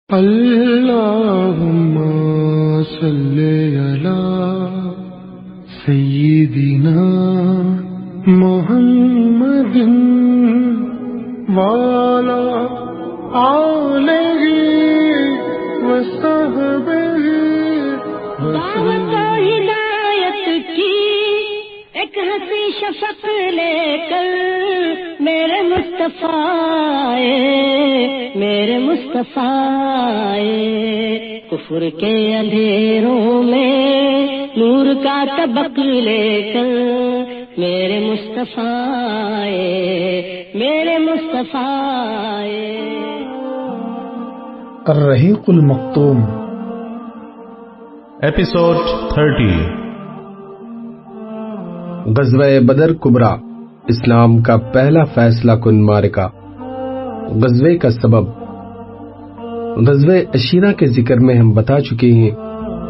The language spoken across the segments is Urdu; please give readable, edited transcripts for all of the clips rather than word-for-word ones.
اللهم صل على سيدنا محمد وعلى آله وصحبه دعوت و ہدایت کی ایک ہنسی شفق لے کر میرے مصطفیٰ کفر کے اندھیروں میں نور کا طبق لے کر میرے مصطفیٰ الرحیق المختوم ایپیسوڈ 30 غزوہ بدر کبریٰ، اسلام کا پہلا فیصلہ کن معرکہ۔ غزوے کا سبب۔ غزوہ عشیرہ کے ذکر میں ہم بتا چکے ہیں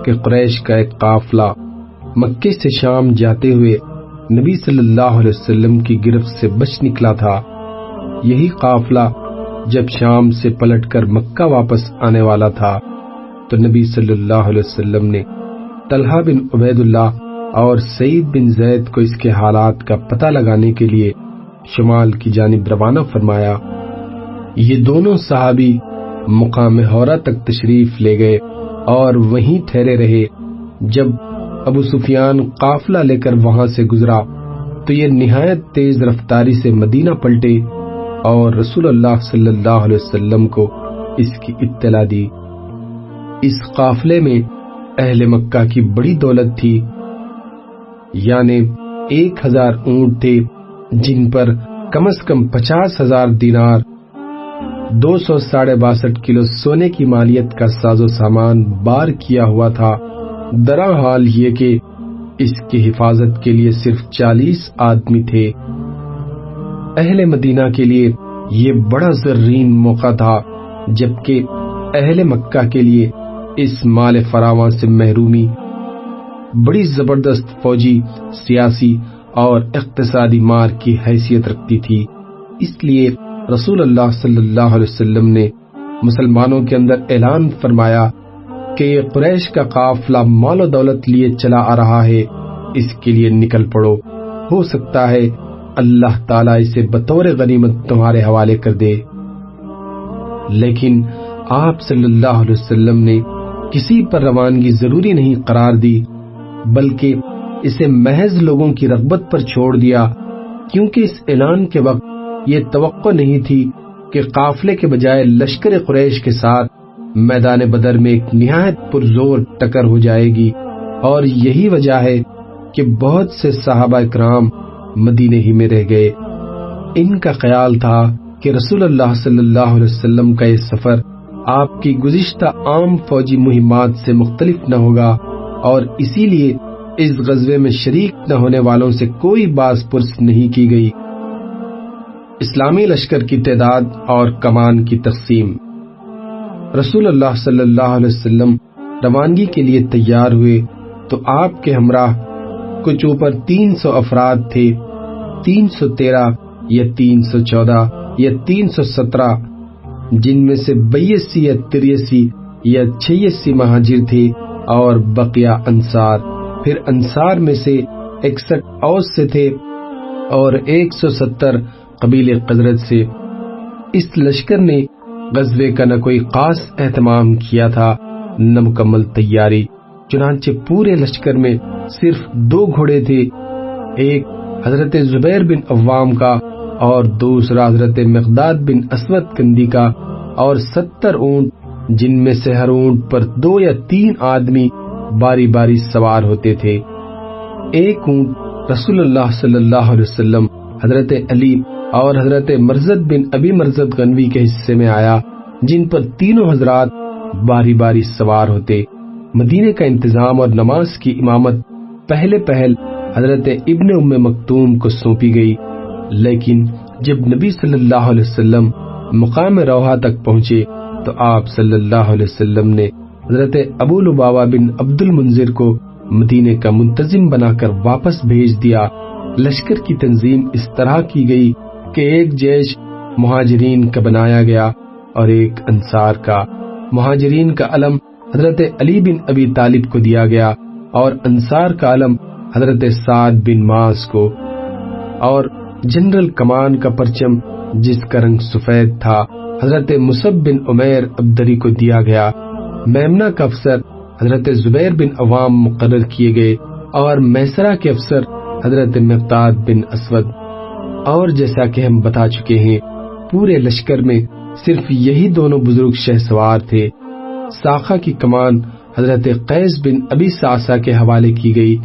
کہ قریش کا ایک قافلہ مکے سے شام جاتے ہوئے نبی صلی اللہ علیہ وسلم کی گرفت سے بچ نکلا تھا۔ یہی قافلہ جب شام سے پلٹ کر مکہ واپس آنے والا تھا تو نبی صلی اللہ علیہ وسلم نے طلحہ بن عبید اللہ اور سعید بن زید کو اس کے حالات کا پتہ لگانے کے لیے شمال کی جانب روانہ فرمایا۔ یہ دونوں صحابی مقام حورہ تک تشریف لے گئے اور وہیں ٹھہرے رہے۔ جب ابو سفیان قافلہ لے کر وہاں سے گزرا تو یہ نہایت تیز رفتاری سے مدینہ پلٹے اور رسول اللہ صلی اللہ علیہ وسلم کو اس کی اطلاع دی۔ اس قافلے میں اہل مکہ کی بڑی دولت تھی، یعنی 1000 اونٹ تھے جن پر کم از کم 50,000 دینار، 262 کلو سونے کی مالیت کا ساز و سامان بار کیا ہوا تھا۔ درا حال یہ کہ اس کی حفاظت کے لیے صرف 40 آدمی تھے۔ اہل مدینہ کے لیے یہ بڑا زرین موقع تھا، جبکہ اہل مکہ کے لیے اس مال فراواں سے محرومی بڑی زبردست فوجی، سیاسی اور اقتصادی مار کی حیثیت رکھتی تھی۔ اس لیے رسول اللہ صلی اللہ علیہ وسلم نے مسلمانوں کے اندر اعلان فرمایا کہ یہ قریش کا قافلہ مال و دولت لیے چلا آ رہا ہے، اس کے لیے نکل پڑو، ہو سکتا ہے اللہ تعالیٰ اسے بطور غنیمت تمہارے حوالے کر دے۔ لیکن آپ صلی اللہ علیہ وسلم نے کسی پر روانگی ضروری نہیں قرار دی، بلکہ اسے محض لوگوں کی رغبت پر چھوڑ دیا، کیونکہ اس اعلان کے وقت یہ توقع نہیں تھی کہ قافلے کے بجائے لشکر قریش کے ساتھ میدان بدر میں ایک نہایت پرزور ٹکر ہو جائے گی، اور یہی وجہ ہے کہ بہت سے صحابہ کرام مدینے ہی میں رہ گئے۔ ان کا خیال تھا کہ رسول اللہ صلی اللہ علیہ وسلم کا یہ سفر آپ کی گزشتہ عام فوجی مہمات سے مختلف نہ ہوگا، اور اسی لیے اس غزوے میں شریک نہ ہونے والوں سے کوئی باز پرس نہیں کی گئی۔ اسلامی لشکر کی تعداد اور کمان کی تقسیم۔ رسول اللہ صلی اللہ علیہ وسلم روانگی کے لیے تیار ہوئے تو آپ کے ہمراہ کچھ اوپر 300 افراد تھے۔ 313 یا 314 یا 317 جن میں سے 82 یا 83 یا 86 مہاجر تھے اور بقیہ انصار۔ پھر انصار میں سے 61 اوس سے تھے اور 170 قبیلے خزرج سے۔ اس لشکر نے غزوے کا نہ کوئی خاص اہتمام کیا تھا نہ مکمل تیاری، چنانچہ پورے لشکر میں صرف 2 گھوڑے تھے، ایک حضرت زبیر بن عوام کا اور دوسرا حضرت مقداد بن اسود کندی کا، اور 70 اونٹ جن میں سے ہر اونٹ پر 2 یا 3 آدمی باری باری سوار ہوتے تھے۔ ایک اونٹ رسول اللہ صلی اللہ علیہ وسلم، حضرت علی اور حضرت مرزد بن ابی مرزد غنوی کے حصے میں آیا، جن پر تینوں حضرات باری باری سوار ہوتے۔ مدینے کا انتظام اور نماز کی امامت پہل حضرت ابن ام مکتوم کو سونپی گئی، لیکن جب نبی صلی اللہ علیہ وسلم مقام روحہ تک پہنچے تو آپ صلی اللہ علیہ وسلم نے حضرت ابو لبابہ بن عبد المنذر کو مدینے کا منتظم بنا کر واپس بھیج دیا۔ لشکر کی تنظیم اس طرح کی گئی کہ ایک جیش مہاجرین کا بنایا گیا اور ایک انصار کا۔ مہاجرین کا علم حضرت علی بن ابی طالب کو دیا گیا اور انصار کا علم حضرت سعد بن معاذ کو، اور جنرل کمان کا پرچم جس کا رنگ سفید تھا حضرت مصعب بن عمیر عبدری کو دیا گیا۔ میمنہ کا افسر حضرت زبیر بن عوام مقرر کیے گئے اور میسرہ کے افسر حضرت مقداد بن اسود۔ اور جیسا کہ ہم بتا چکے ہیں، پورے لشکر میں صرف یہی دونوں بزرگ شہسوار تھے۔ ساخہ کی کمان حضرت قیس بن ابی سعصہ کے حوالے کی گئی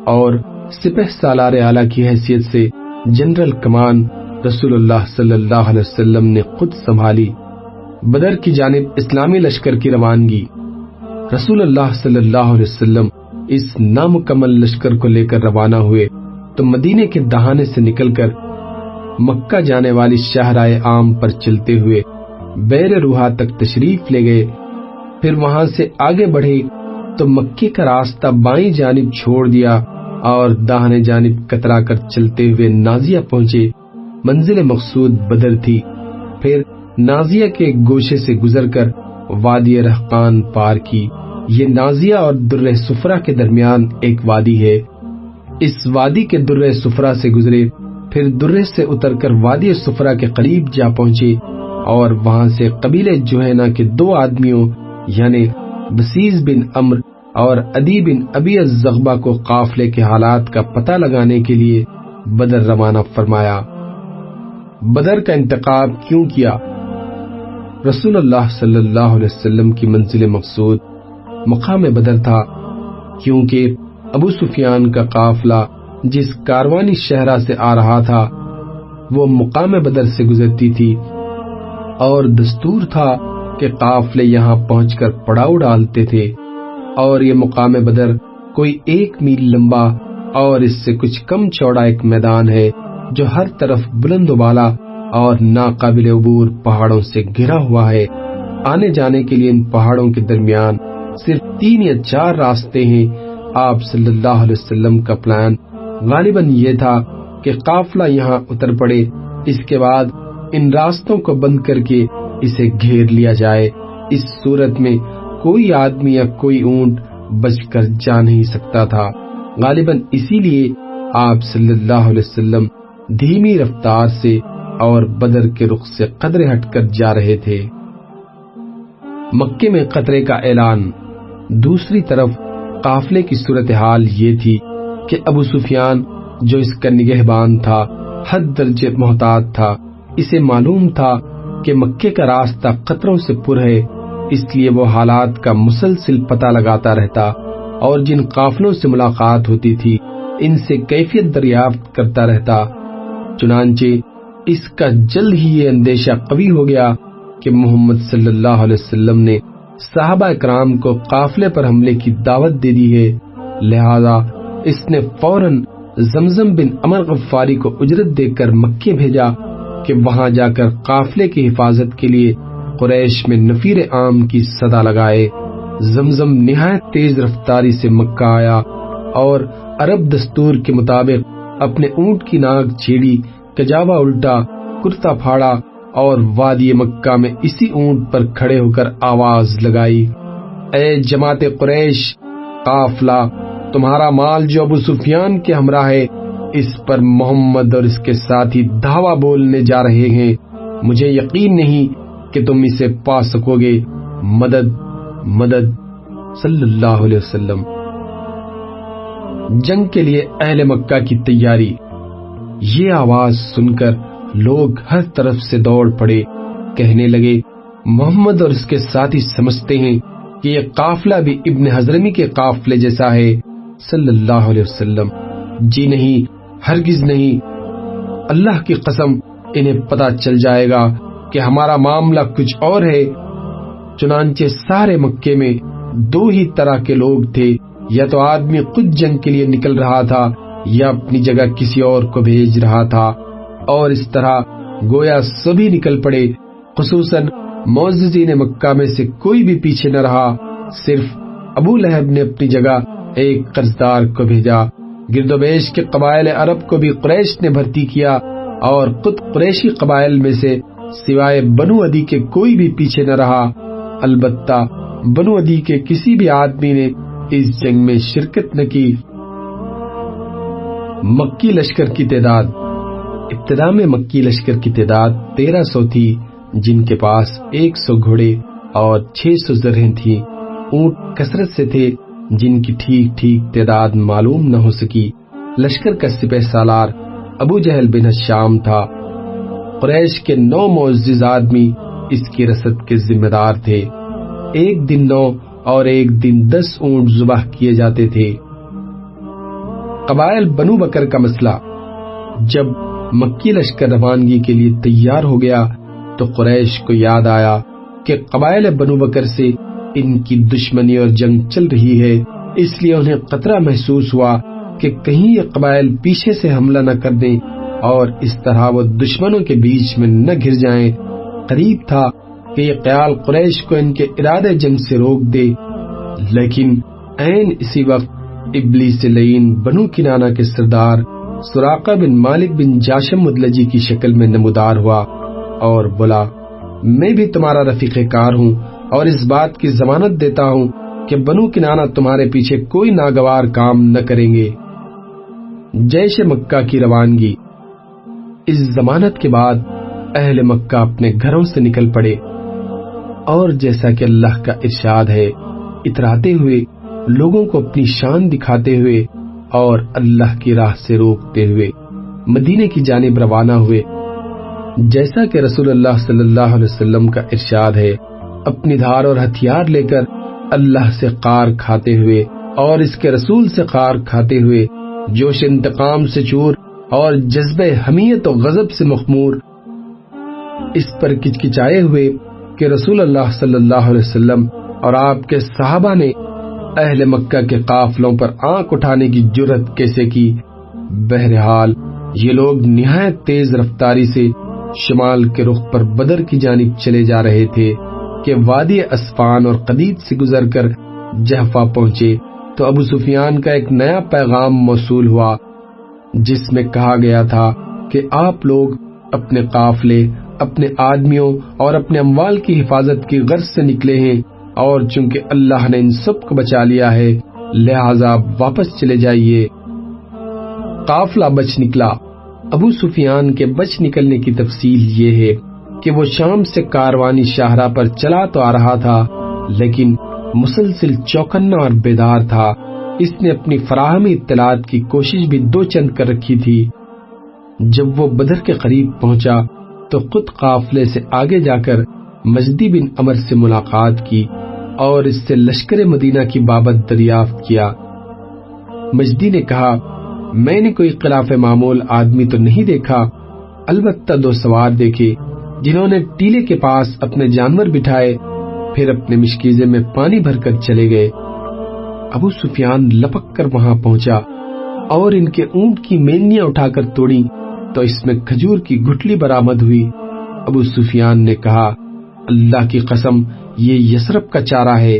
اور سپہ سالار اعلیٰ کی حیثیت سے جنرل کمان رسول اللہ صلی اللہ علیہ وسلم نے خود سنبھالی۔ بدر کی جانب اسلامی لشکر کی روانگی۔ رسول اللہ صلی اللہ علیہ وسلم اس نامکمل لشکر کو لے کر روانہ ہوئے تو مدینے کے دہانے سے نکل کر مکہ جانے والی شاہراہ عام پر چلتے ہوئے بیر روحا تک تشریف لے گئے۔ پھر وہاں سے آگے بڑھے تو مکے کا راستہ بائیں جانب چھوڑ دیا اور داہنے جانب کترا کر چلتے ہوئے نازیہ پہنچے۔ منزل مقصود بدر تھی۔ پھر نازیہ کے گوشے سے گزر کر وادی رحقان پار کی۔ یہ نازیہ اور درہ صفرا کے درمیان ایک وادی ہے۔ اس وادی کے درہ صفرا سے گزرے، پھر درہ سے اتر کر وادی صفرا کے قریب جا پہنچے اور وہاں سے قبیلے جوہینہ کے 2 آدمیوں یعنی بسیز بن عمر اور عدی بن ابی الزغبہ کو قافلے کے حالات کا پتہ لگانے کے لیے بدر روانہ فرمایا۔ بدر کا انتخاب کیوں کیا؟ رسول اللہ صلی اللہ علیہ وسلم کی منزل مقصود مقام بدر تھا، کیونکہ ابو سفیان کا قافلہ جس کاروانی شہرہ سے آ رہا تھا وہ مقام بدر سے گزرتی تھی، اور دستور تھا کہ قافلے یہاں پہنچ کر پڑاؤ ڈالتے تھے، اور یہ مقام بدر کوئی 1 میل لمبا اور اس سے کچھ کم چوڑا ایک میدان ہے جو ہر طرف بلند و بالا اور ناقابل عبور پہاڑوں سے گھرا ہوا ہے۔ آنے جانے کے لیے ان پہاڑوں کے درمیان صرف 3 یا 4 راستے ہیں۔ آپ صلی اللہ علیہ وسلم کا پلان غالباً یہ تھا کہ قافلہ یہاں اتر پڑے، اس کے بعد ان راستوں کو بند کر کے اسے گھیر لیا جائے۔ اس صورت میں کوئی آدمی یا کوئی اونٹ بچ کر جا نہیں سکتا تھا۔ غالباً اسی لیے آپ صلی اللہ علیہ وسلم دھیمی رفتار سے اور بدر کے رخ سے قدرے ہٹ کر جا رہے تھے۔ مکے میں خطرے کا اعلان۔ دوسری طرف قافلے کی صورتحال یہ تھی کہ ابو سفیان جو اس کا نگہبان تھا حد درجے محتاط تھا۔ اسے معلوم تھا کہ مکے کا راستہ خطروں سے پر ہے، اس لیے وہ حالات کا مسلسل پتہ لگاتا رہتا اور جن قافلوں سے ملاقات ہوتی تھی ان سے کیفیت دریافت کرتا رہتا۔ چنانچہ اس کا جلد ہی یہ اندیشہ قوی ہو گیا کہ محمد صلی اللہ علیہ وسلم نے صحابہ اکرام کو قافلے پر حملے کی دعوت دے دی ہے، لہذا اس نے فوراً زمزم بن عمر غفاری کو اجرت دے کر مکے بھیجا کہ وہاں جا کر قافلے کی حفاظت کے لیے قریش میں نفیر عام کی صدا لگائے۔ زمزم نہایت تیز رفتاری سے مکہ آیا اور عرب دستور کے مطابق اپنے اونٹ کی ناک چھیڑی، کجاوا الٹا، کرتا پھاڑا اور وادی مکہ میں اسی اونٹ پر کھڑے ہو کر آواز لگائی، اے جماعت قریش، قافلہ تمہارا مال جو ابو سفیان کے ہمراہ ہے اس پر محمد اور اس کے ساتھی دھاوا بولنے جا رہے ہیں، مجھے یقین نہیں کہ تم اسے پا سکو گے، مدد مدد صلی اللہ علیہ وسلم۔ جنگ کے لیے اہل مکہ کی تیاری۔ یہ آواز سن کر لوگ ہر طرف سے دوڑ پڑے، کہنے لگے محمد اور اس کے ساتھی سمجھتے ہیں کہ یہ قافلہ بھی ابن حضرمی کے قافلے جیسا ہے صلی اللہ علیہ وسلم۔ جی نہیں، ہرگز نہیں، اللہ کی قسم انہیں پتہ چل جائے گا کہ ہمارا معاملہ کچھ اور ہے۔ چنانچہ سارے مکے میں 2 ہی طرح کے لوگ تھے، یا تو آدمی خود جنگ کے لیے نکل رہا تھا یا اپنی جگہ کسی اور کو بھیج رہا تھا، اور اس طرح گویا سبھی نکل پڑے۔ خصوصاً معززین مکہ میں سے کوئی بھی پیچھے نہ رہا، صرف ابو لہب نے اپنی جگہ ایک قرضدار کو بھیجا۔ گرد و بیش کے قبائل عرب کو بھی قریش نے بھرتی کیا، اور خود قریشی قبائل میں سے سوائے بنو عدی کے کوئی بھی پیچھے نہ رہا۔ البتہ بنو عدی کے کسی بھی آدمی نے اس جنگ میں شرکت نہ کی۔ مکی لشکر کی تعداد۔ ابتدا میں مکی لشکر کی تعداد 1300 تھی، جن کے پاس 100 گھوڑے اور 600 زرہیں تھی۔ اونٹ کثرت سے تھے جن کی ٹھیک ٹھیک تعداد معلوم نہ ہو سکی۔ لشکر کا سپہ سالار ابو جہل بن ہشام تھا۔ قریش کے 9 معزز آدمی اس کی رسد کے ذمہ دار تھے۔ ایک دن 9 اور ایک دن 10 اونٹ ذبح کیے جاتے تھے۔ قبائل بنو بکر کا مسئلہ۔ جب مکی لشکر روانگی کے لیے تیار ہو گیا تو قریش کو یاد آیا کہ قبائل بنو بکر سے ان کی دشمنی اور جنگ چل رہی ہے، اس لیے انہیں خطرہ محسوس ہوا کہ کہیں یہ قبائل پیچھے سے حملہ نہ کر دیں اور اس طرح وہ دشمنوں کے بیچ میں نہ گھر جائیں۔ قریب تھا کہ یہ خیال قریش کو ان کے ارادے جنگ سے روک دے، لیکن عین اسی وقت ابلیس لعین بنو کنانہ کے سردار سراقہ بن مالک بن جاشم مدلجی کی شکل میں نمودار ہوا اور بولا، میں بھی تمہارا رفیق کار ہوں اور اس بات کی ضمانت دیتا ہوں کہ بنو کنانہ تمہارے پیچھے کوئی ناگوار کام نہ کریں گے۔ جیش مکہ کی روانگی۔ اس ضمانت کے بعد اہل مکہ اپنے گھروں سے نکل پڑے اور جیسا کہ اللہ کا ارشاد ہے، اتراتے ہوئے، لوگوں کو اپنی شان دکھاتے ہوئے اور اللہ کی راہ سے روکتے ہوئے مدینے کی جانب روانہ ہوئے۔ جیسا کہ رسول اللہ صلی اللہ علیہ وسلم کا ارشاد ہے، اپنی دھار اور ہتھیار لے کر اللہ سے قار کھاتے ہوئے اور اس کے رسول سے قار کھاتے ہوئے، جوش انتقام سے چور اور جذبہ حمیت و غضب سے مخمور، اس پر کچکچائے ہوئے کہ رسول اللہ صلی اللہ علیہ وسلم اور آپ کے صحابہ نے اہل مکہ کے قافلوں پر آنکھ اٹھانے کی جرأت کیسے کی۔ بہرحال یہ لوگ نہایت تیز رفتاری سے شمال کے رخ پر بدر کی جانب چلے جا رہے تھے کہ وادی اسفان اور قدید سے گزر کر جحفہ پہنچے تو ابو سفیان کا ایک نیا پیغام موصول ہوا، جس میں کہا گیا تھا کہ آپ لوگ اپنے قافلے، اپنے آدمیوں اور اپنے اموال کی حفاظت کی غرض سے نکلے ہیں، اور چونکہ اللہ نے ان سب کو بچا لیا ہے لہذا واپس چلے جائیے۔ قافلہ بچ نکلا۔ ابو سفیان کے بچ نکلنے کی تفصیل یہ ہے کہ وہ شام سے کاروانی شاہراہ پر چلا تو آ رہا تھا، لیکن مسلسل چوکنا اور بیدار تھا۔ اس نے اپنی فراہمی اطلاعات کی کوشش بھی دو چند کر رکھی تھی۔ جب وہ بدر کے قریب پہنچا تو خود قافلے سے آگے جا کر مجدی بن عمر سے ملاقات کی اور اس سے لشکر مدینہ کی بابت دریافت کیا۔ مجدی نے کہا، میں نے کوئی خلاف معمول آدمی تو نہیں دیکھا، البتہ دو سوار دیکھے جنہوں نے ٹیلے کے پاس اپنے جانور بٹھائے، پھر اپنے مشکیزے میں پانی بھر کر چلے گئے۔ ابو سفیان لپک کر وہاں پہنچا اور ان کے اونٹ کی مینیاں اٹھا کر توڑی تو اس میں کھجور کی گٹھلی برآمد ہوئی۔ ابو سفیان نے کہا، اللہ کی قسم یہ یثرب کا چارہ ہے۔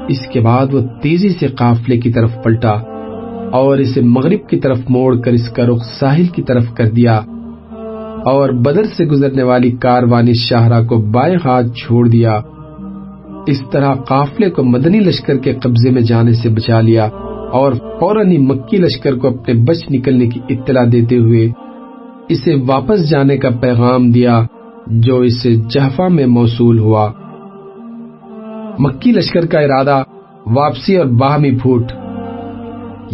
اس کے بعد وہ تیزی سے قافلے کی طرف پلٹا اور اسے مغرب کی طرف موڑ کر اس کا رخ ساحل کی طرف کر دیا اور بدر سے گزرنے والی کاروانی شاہراہ کو بائیں ہاتھ چھوڑ دیا۔ اس طرح قافلے کو مدنی لشکر کے قبضے میں جانے سے بچا لیا اور فوراً ہی مکی لشکر کو اپنے بچ نکلنے کی اطلاع دیتے ہوئے اسے واپس جانے کا پیغام دیا، جو اسے جحفہ میں موصول ہوا۔ مکی لشکر کا ارادہ، واپسی اور باہمی پھوٹ۔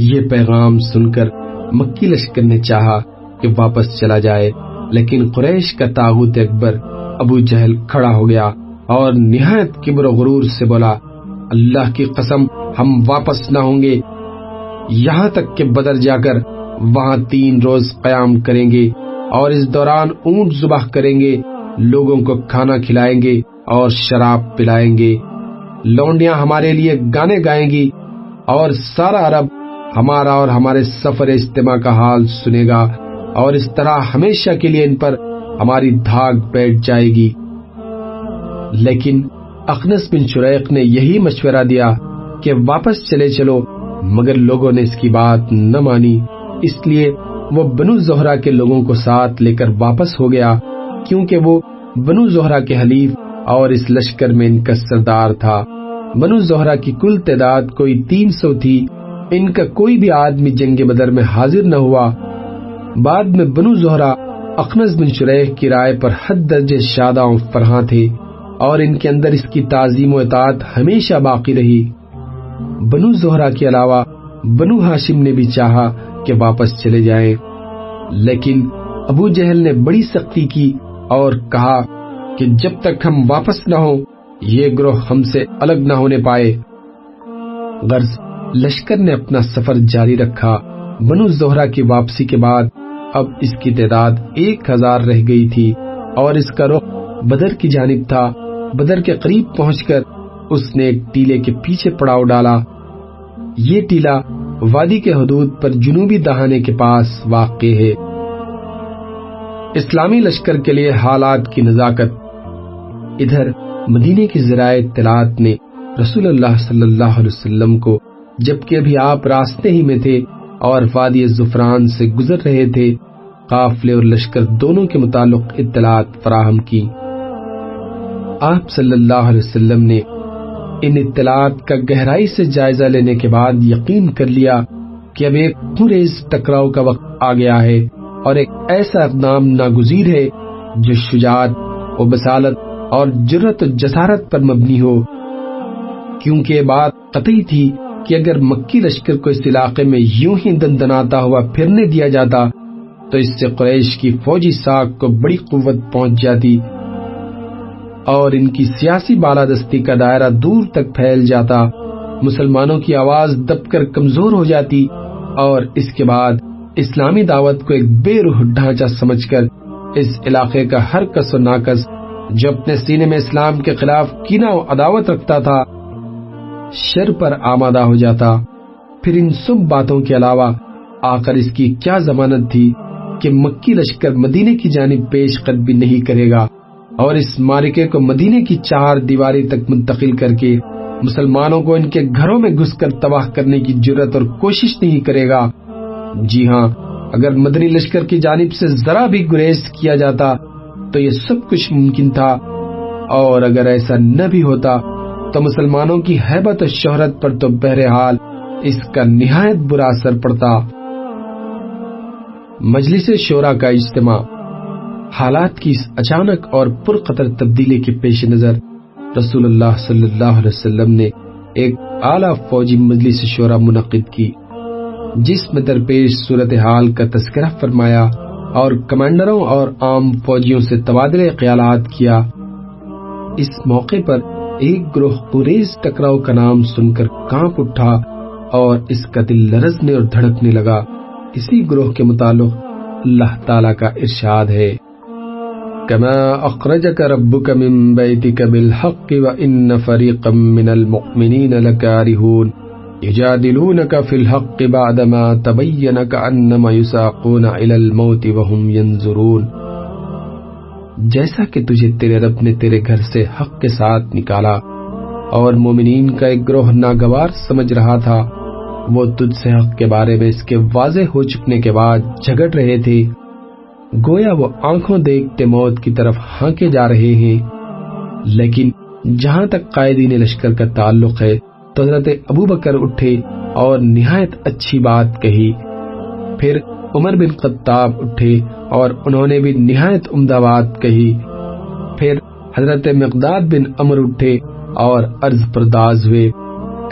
یہ پیغام سن کر مکی لشکر نے چاہا کہ واپس چلا جائے، لیکن قریش کا طاغوت اکبر ابو جہل کھڑا ہو گیا اور نہایت کبر و غرور سے بولا، اللہ کی قسم ہم واپس نہ ہوں گے یہاں تک کہ بدر جا کر وہاں 3 روز قیام کریں گے اور اس دوران اونٹ ذبح کریں گے، لوگوں کو کھانا کھلائیں گے اور شراب پلائیں گے، لونڈیاں ہمارے لیے گانے گائیں گی اور سارا عرب ہمارا اور ہمارے سفر اجتماع کا حال سنے گا، اور اس طرح ہمیشہ کے لیے ان پر ہماری دھاگ بیٹھ جائے گی۔ لیکن اخنس بن شریق نے یہی مشورہ دیا کہ واپس چلے چلو، مگر لوگوں نے اس کی بات نہ مانی، اس لیے وہ بنو زہرہ کے لوگوں کو ساتھ لے کر واپس ہو گیا، کیونکہ وہ بنو زہرہ کے حلیف اور اس لشکر میں ان کا سردار تھا۔ بنو زہرہ کی کل تعداد کوئی 300 تھی۔ ان کا کوئی بھی آدمی جنگ بدر میں حاضر نہ ہوا۔ بعد میں بنو زہرہ اخنس بن شریح کی رائے پر حد درجے شاداں و فرحاں تھے اور ان کے اندر اس کی تعظیم و اطاعت ہمیشہ باقی رہی۔ بنو زہرہ کے علاوہ بنو ہاشم نے بھی چاہا کہ واپس چلے جائیں، لیکن ابو جہل نے بڑی سختی کی اور کہا کہ جب تک ہم واپس نہ ہوں یہ گروہ ہم سے الگ نہ ہونے پائے۔ غرض لشکر نے اپنا سفر جاری رکھا۔ بنو زہرہ کی واپسی کے بعد اب اس کی تعداد 1000 رہ گئی تھی اور اس کا رخ بدر کی جانب تھا۔ بدر کے قریب پہنچ کر اس نے ایک ٹیلے کے پیچھے پڑاؤ ڈالا۔ یہ ٹیلا وادی کے حدود پر جنوبی دہانے کے پاس واقع ہے۔ اسلامی لشکر کے لیے حالات کی نزاکت۔ ادھر مدینے کی ذرائع اطلاعات نے رسول اللہ صلی اللہ علیہ وسلم کو، جبکہ ابھی آپ راستے ہی میں تھے اور وادی زفران سے گزر رہے تھے، قافلے اور لشکر دونوں کے متعلق اطلاعات فراہم کی۔ آپ صلی اللہ علیہ وسلم نے ان اطلاعات کا گہرائی سے جائزہ لینے کے بعد یقین کر لیا کہ اب ایک خونریز ٹکراؤ کا وقت آ گیا ہے اور ایک ایسا اقدام ناگزیر ہے جو شجاعت و بصالت اور جرأت و جسارت پر مبنی ہو، کیونکہ یہ بات قطعی تھی کہ اگر مکی لشکر کو اس علاقے میں یوں ہی دندناتا ہوا پھرنے دیا جاتا تو اس سے قریش کی فوجی ساکھ کو بڑی قوت پہنچ جاتی اور ان کی سیاسی بالادستی کا دائرہ دور تک پھیل جاتا، مسلمانوں کی آواز دب کر کمزور ہو جاتی اور اس کے بعد اسلامی دعوت کو ایک بے روح ڈھانچہ سمجھ کر اس علاقے کا ہر کس و ناکس جو اپنے سینے میں اسلام کے خلاف کینہ و عداوت رکھتا تھا شر پر آمادہ ہو جاتا۔ پھر ان سب باتوں کے علاوہ آخر اس کی کیا ضمانت تھی کہ مکی لشکر مدینے کی جانب پیش قدمی نہیں کرے گا اور اس معرکے کو مدینے کی 4 دیواری تک منتقل کر کے مسلمانوں کو ان کے گھروں میں گھس کر تباہ کرنے کی جرأت اور کوشش نہیں کرے گا۔ جی ہاں، اگر مدنی لشکر کی جانب سے ذرا بھی گریز کیا جاتا تو یہ سب کچھ ممکن تھا، اور اگر ایسا نہ بھی ہوتا تو مسلمانوں کی ہیبت و شہرت پر تو بہرحال اس کا نہایت برا اثر پڑتا۔ مجلس شورا کا اجتماع۔ حالات کی اس اچانک اور پرخطر تبدیلی کے پیش نظر رسول اللہ صلی اللہ علیہ وسلم نے ایک اعلیٰ فوجی مجلس شورا منعقد کی، جس میں درپیش صورتحال کا تذکرہ فرمایا اور کمانڈروں اور عام فوجیوں سے تبادلہ خیالات کیا۔ اس موقع پر ایک گروہ خونریز ٹکراؤ کا نام سن کر کانپ اٹھا اور اس کا دل لرزنے اور دھڑکنے لگا۔ اسی گروہ کے متعلق اللہ تعالیٰ کا ارشاد ہے، کما اخرجک ربک من بیتک بالحق وان فریقا من المؤمنین لکارہون یجادلونک فی الحق بعدما تبین کأنما یساقون الی الموت وهم ینظرون۔ جیسا کہ تجھے تیرے رب نے تیرے گھر سے حق کے ساتھ نکالا اور مومنین کا ایک گروہ ناگوار سمجھ رہا تھا، وہ تجھ سے حق کے بارے میں اس کے واضح ہو چکنے کے بعد جھگڑ رہے تھے، گویا وہ آنکھوں دیکھتے موت کی طرف ہانکے جا رہے ہیں۔ لیکن جہاں تک قائدین لشکر کا تعلق ہے تو حضرت ابو بکر اٹھے اور نہایت اچھی بات کہی، پھر عمر بن خطاب اٹھے اور انہوں نے بھی نہایت عمدہ بات کہی، پھر حضرت مقداد بن عمرو اٹھے اور عرض پرداز ہوئے،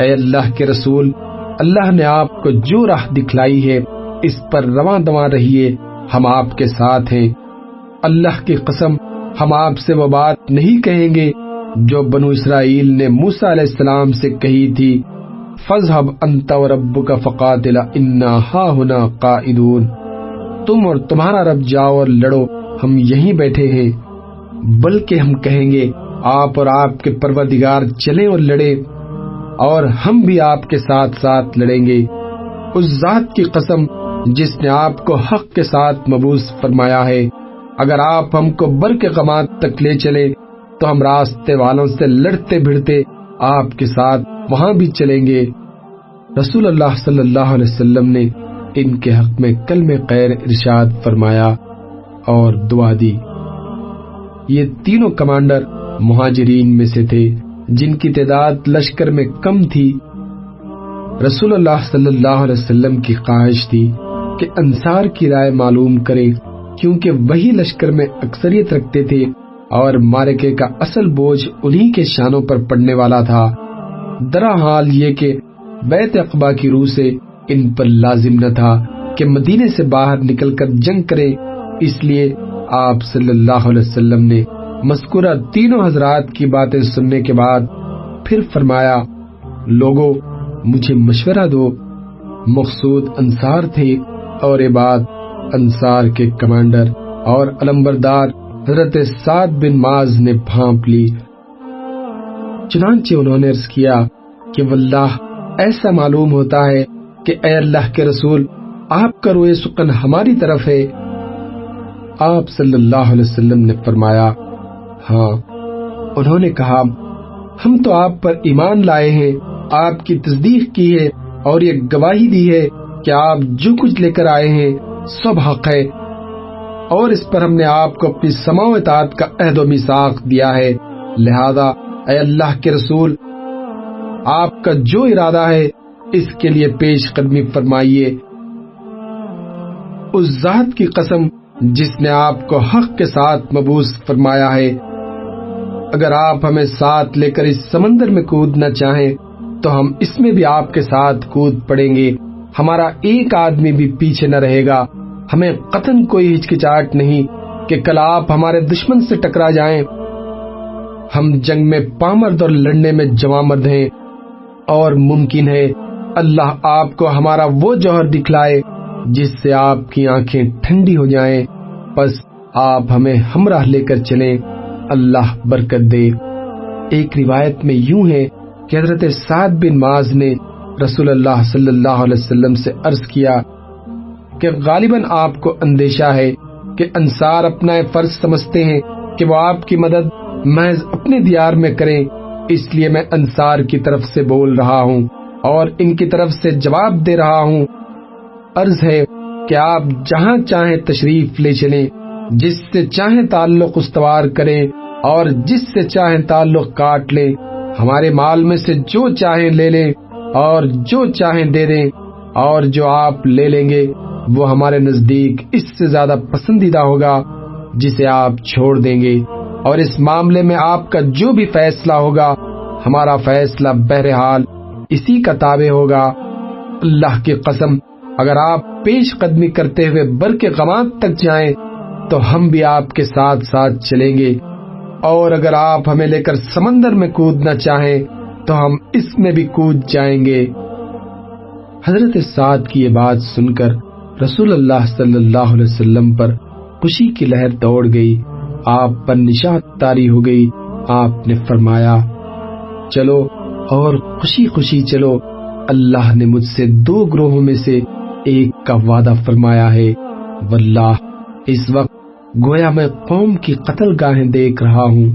اے اللہ کے رسول، اللہ نے آپ کو جو راہ دکھلائی ہے اس پر رواں دواں رہیے، ہم آپ کے ساتھ ہیں۔ اللہ کی قسم ہم آپ سے وہ بات نہیں کہیں گے جو بنو اسرائیل نے موسیٰ علیہ السلام سے کہی تھی، فَاذْهَبْ أَنْتَ وَرَبُّكَ فَقَاتِلَا إِنَّا هَاهُنَا قَاعِدُونَ، تم اور تمہارا رب جاؤ اور لڑو، ہم یہیں بیٹھے ہیں۔ بلکہ ہم کہیں گے آپ اور آپ کے پروردگار چلیں اور لڑیں، اور ہم بھی آپ کے ساتھ ساتھ لڑیں گے۔ اس ذات کی قسم جس نے آپ کو حق کے ساتھ مبعوث فرمایا ہے، اگر آپ ہم کو برق غمات تک لے چلے تو ہم راستے والوں سے لڑتے بھڑتے آپ کے ساتھ وہاں بھی چلیں گے۔ رسول اللہ صلی اللہ علیہ وسلم نے ان کے حق میں کلمہ خیر ارشاد فرمایا اور دعا دی۔ یہ تینوں کمانڈر مہاجرین میں سے تھے جن کی تعداد لشکر میں کم تھی۔ رسول اللہ صلی اللہ علیہ وسلم کی خواہش تھی کہ انصار کی رائے معلوم کرے، کیونکہ وہی لشکر میں اکثریت رکھتے تھے اور معرکے کا اصل بوجھ انہی کے شانوں پر پڑنے والا تھا۔ درا حال یہ کہ بیعت عقبہ کی روح سے ان پر لازم نہ تھا کہ مدینے سے باہر نکل کر جنگ کریں، اس لیے آپ صلی اللہ علیہ وسلم نے مذکورہ تینوں حضرات کی باتیں سننے کے بعد پھر فرمایا، لوگو مجھے مشورہ دو۔ مقصود انصار تھے اور یہ بات انصار کے کمانڈر اور علمبردار حضرت سعد بن معاذ نے بھانپ لی۔ چنانچہ انہوں نے عرض کیا کہ واللہ ایسا معلوم ہوتا ہے کہ اے اللہ کے رسول، آپ کا روئے سکن ہماری طرف ہے۔ آپ صلی اللہ علیہ وسلم نے فرمایا، ہاں۔ انہوں نے کہا، ہم تو آپ پر ایمان لائے ہیں، آپ کی تصدیق کی ہے اور یہ گواہی دی ہے کہ آپ جو کچھ لے کر آئے ہیں سب حق ہے، اور اس پر ہم نے آپ کو اپنی سماع و اطاعت کا عہد و میثاق دیا ہے، لہذا اے اللہ کے رسول، آپ کا جو ارادہ ہے اس کے لیے پیش قدمی فرمائیے۔ اس ذات کی قسم جس نے آپ کو حق کے ساتھ مبعوث فرمایا ہے، اگر آپ ہمیں ساتھ لے کر اس سمندر میں کودنا چاہیں تو ہم اس میں بھی آپ کے ساتھ کود پڑیں گے، ہمارا ایک آدمی بھی پیچھے نہ رہے گا۔ ہمیں قطعاً کوئی ہچکچاہٹ نہیں کہ کل آپ ہمارے دشمن سے ٹکرا جائیں۔ ہم جنگ میں پامرد اور لڑنے میں جواں مرد ہیں، اور ممکن ہے اللہ آپ کو ہمارا وہ جوہر دکھلائے جس سے آپ کی آنکھیں ٹھنڈی ہو جائیں، پس آپ ہمیں ہمراہ لے کر چلیں، اللہ برکت دے۔ ایک روایت میں یوں ہے کہ حضرت سعد بن معاذ نے رسول اللہ صلی اللہ علیہ وسلم سے عرض کیا کہ غالباً آپ کو اندیشہ ہے کہ انصار اپنا فرض سمجھتے ہیں کہ وہ آپ کی مدد محض اپنے دیار میں کریں، اس لیے میں انصار کی طرف سے بول رہا ہوں اور ان کی طرف سے جواب دے رہا ہوں۔ عرض ہے کہ آپ جہاں چاہیں تشریف لے چلیں، جس سے چاہیں تعلق استوار کریں اور جس سے چاہیں تعلق کاٹ لیں، ہمارے مال میں سے جو چاہیں لے لیں اور جو چاہیں دے دیں، اور جو آپ لے لیں گے وہ ہمارے نزدیک اس سے زیادہ پسندیدہ ہوگا جسے آپ چھوڑ دیں گے، اور اس معاملے میں آپ کا جو بھی فیصلہ ہوگا ہمارا فیصلہ بہرحال اسی کا تابع ہوگا۔ اللہ کی قسم، اگر آپ پیش قدمی کرتے ہوئے بر کے غمات تک جائیں تو ہم بھی آپ کے ساتھ ساتھ چلیں گے، اور اگر آپ ہمیں لے کر سمندر میں کودنا چاہیں تو ہم اس میں بھی کود جائیں گے۔ حضرت سعد کی یہ بات سن کر رسول اللہ صلی اللہ علیہ وسلم پر خوشی کی لہر دوڑ گئی، آپ پر نشاط طاری ہو گئی۔ آپ نے فرمایا، چلو اور خوشی خوشی چلو، اللہ نے مجھ سے 2 گروہوں میں سے ایک کا وعدہ فرمایا ہے۔ واللہ اس وقت گویا میں قوم کی قتل گاہیں دیکھ رہا ہوں۔